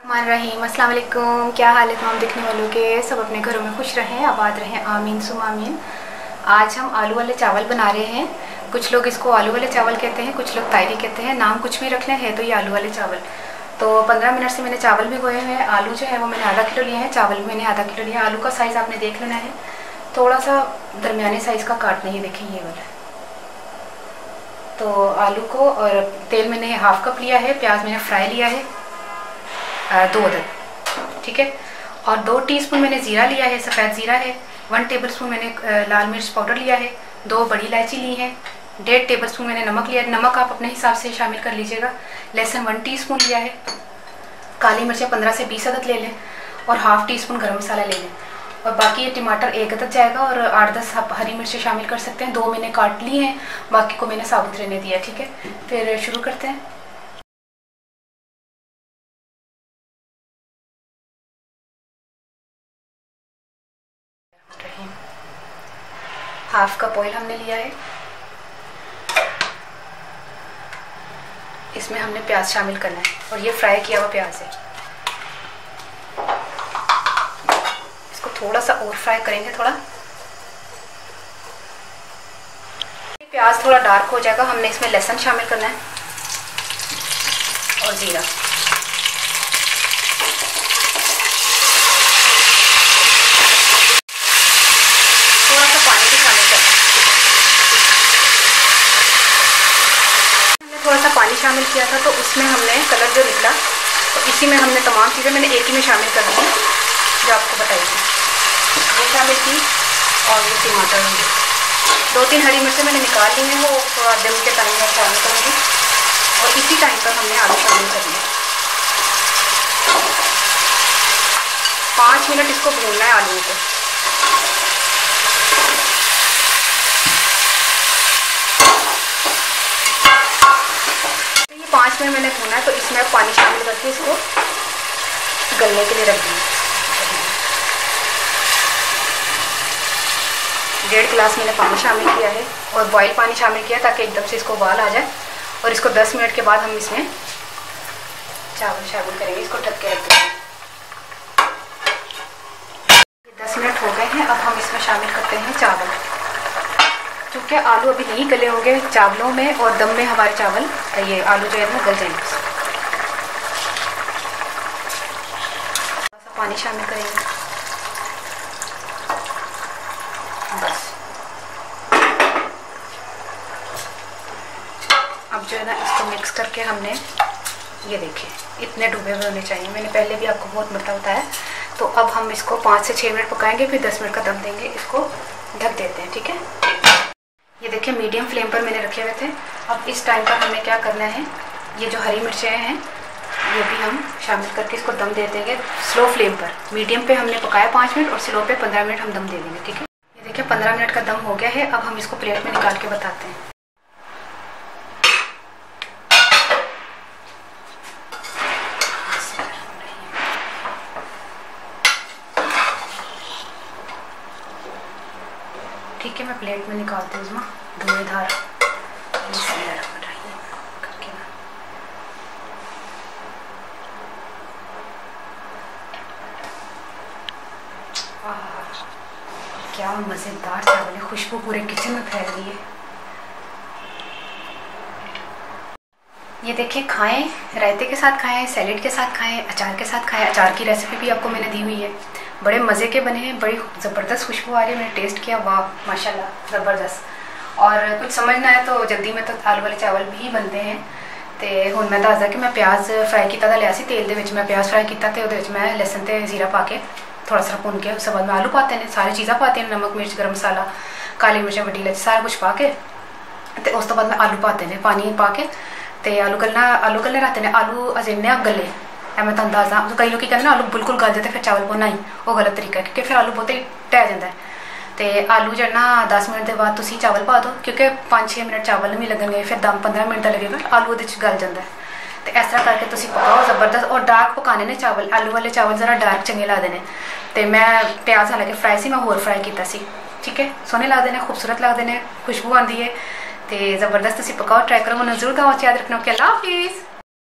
रहीम अस्सलाम वालेकुम। क्या हाल है तमाम देखने वालों के? सब अपने घरों में खुश रहें, आबाद रहें, आमीन सुम आमीन। आज हम आलू वाले चावल बना रहे हैं। कुछ लोग इसको आलू वाले चावल कहते हैं, कुछ लोग तायरी कहते हैं। नाम कुछ भी रख लें, है तो ये आलू वाले चावल। तो 15 मिनट से मैंने चावल भिगोए हुए हैं। आलू जो है वो मैंने आधा किलो लिए हैं, चावल भी मैंने आधा किलो लिया है। आलू का साइज़ आपने देख लेना है, थोड़ा सा दरमियाने साइज़ का काटना है। देखें ये वाला। तो आलू को और तेल मैंने हाफ कप लिया है, प्याज मैंने फ्राई लिया है 2 अदद, ठीक है। और 2 टीस्पून मैंने ज़ीरा लिया है, सफ़ेद ज़ीरा है। 1 टेबलस्पून मैंने लाल मिर्च पाउडर लिया है। 2 बड़ी इलायची ली है। 1.5 टेबलस्पून मैंने नमक लिया है। नमक आप अपने हिसाब से शामिल कर लीजिएगा। लहसुन 1 टीस्पून लिया है। काली मिर्चें 15 से 20 अदद ले लें और हाफ़ टी स्पून गर्म मसाला ले लें। और बाकी ये टमाटर 1 अदद जाएगा और 8-10 हरी मिर्चें शामिल कर सकते हैं। 2 मैंने काट ली हैं, बाकी को मैंने साबुत रहने दिया, ठीक है। फिर शुरू करते हैं। हाफ कप ऑयल हमने लिया है। इसमें हमने प्याज शामिल करना है और ये फ्राई किया हुआ प्याज है। इसको थोड़ा सा और फ्राई करेंगे। थोड़ा प्याज थोड़ा डार्क हो जाएगा, हमने इसमें लहसुन शामिल करना है और जीरा। थोड़ा सा पानी शामिल किया था तो उसमें हमने कलर जो निकला, तो इसी में हमने तमाम चीज़ें मैंने एक ही में शामिल कर दी जो आपको बताई थी। वो शामिल की और ये टमाटर होंगे। 2-3 हरी मिर्चें मैंने निकाल ली हैं, वो थोड़ा दिन के टाइम में शामिल करूँगी। और इसी टाइम पर हमने आलू शामिल कर दिए। 5 मिनट इसको भूनना है आलू को। 5 मिनट मैंने भूना है, तो इसमें अब पानी शामिल करके इसको गलने के लिए रख देंगे। 1.5 गिलास मैंने पानी शामिल किया है और बॉयल पानी शामिल किया ताकि एकदम से इसको उबाल आ जाए। और इसको 10 मिनट के बाद हम इसमें चावल शामिल करेंगे। इसको ढक के रख देंगे। 10 मिनट हो गए हैं, अब हम इसमें शामिल करते हैं चावल। क्योंकि आलू अभी नहीं गले होंगे चावलों में, और दम में हमारे चावल ये आलू जो है ना गल जाएंगे। थोड़ा सा पानी शामिल करेंगे बस। अब जो है ना इसको मिक्स करके हमने, ये देखिए इतने डूबे हुए होने चाहिए। मैंने पहले भी आपको बहुत मतलब बताया। तो अब हम इसको 5 से 6 मिनट पकाएंगे, फिर 10 मिनट का दम देंगे। इसको ढक देते हैं, ठीक है। ये देखिए मीडियम फ्लेम पर मैंने रखे हुए थे। अब इस टाइम पर हमें क्या करना है, ये जो हरी मिर्चें हैं ये भी हम शामिल करके इसको दम दे देंगे स्लो फ्लेम पर। मीडियम पे हमने पकाया 5 मिनट और स्लो पे 15 मिनट हम दम दे देंगे, ठीक है। ये देखिए 15 मिनट का दम हो गया है। अब हम इसको प्लेट में निकाल के बताते हैं। ठीक है, मैं प्लेट में निकालती हूँ धुएंधार। क्या मज़ेदार चावल है, खुशबू पूरे किचन में फैल रही है। ये देखिए, खाएं, रायते के साथ खाएं, सैलेड के साथ खाएं, अचार के साथ खाएं। अचार की रेसिपी भी आपको मैंने दी हुई है। बड़े मज़े के बने हैं, बड़ी ज़बरदस्त खुशबू आ रही है। मैंने टेस्ट किया, वाह माशाल्लाह ज़बरदस्त। और कुछ समझना है तो जल्दी में तो आलू वाले चावल भी बनते हैं। तो हुण मैं दसदा कि मैं प्याज फ्राई किया था लिया सी तेल दे विच। मैं प्याज फ्राई किया तो उहदे विच मैं लहसुन ते जीरा पा के थोड़ा सा भुन के उसके बाद मैं आलू पाते हैं, सारी चीज़ां पाते हैं, नमक मिर्च गर्म मसाला काली मिर्च बड़ी इलायची सारा कुछ पा के। तो उस तो बाद मैं आलू पाते हैं, पानी पा के तो आलू गलने रहते हैं। आलू अजे इन्ने गले मैं तुम दसदा। कई लोग कहते हैं ना आलू बिल्कुल गल जाते फिर चावल पाना ही, वो गलत तरीका है क्योंकि फिर आलू बहुत ही ढह जाता है। तो आलू जो ना 10 मिनट के बाद तुम चावल पा दो, क्योंकि 5-6 मिनट चावल नहीं लगेंगे, फिर 10-15 मिनट का लगेगा, आलू वो गल जाता है। तो इस तरह करके तुम पकाओ ज़बरदस्त। और डार्क पकाने ने चावल, आलू वाले चावल ज़रा डार्क चंगे लगते हैं। तो मैं प्याज हालांकि फ्राई सी मैं होर फ्राई किया सी, ठीक है। सोहने लगते हैं, खूबसूरत लगते हैं, खुशबू आती है। तो ज़बरदस्त तुम पकाओ, ट्राई करो। मैं जरूर गाँव याद रखना। अल्लाह हाफिज़।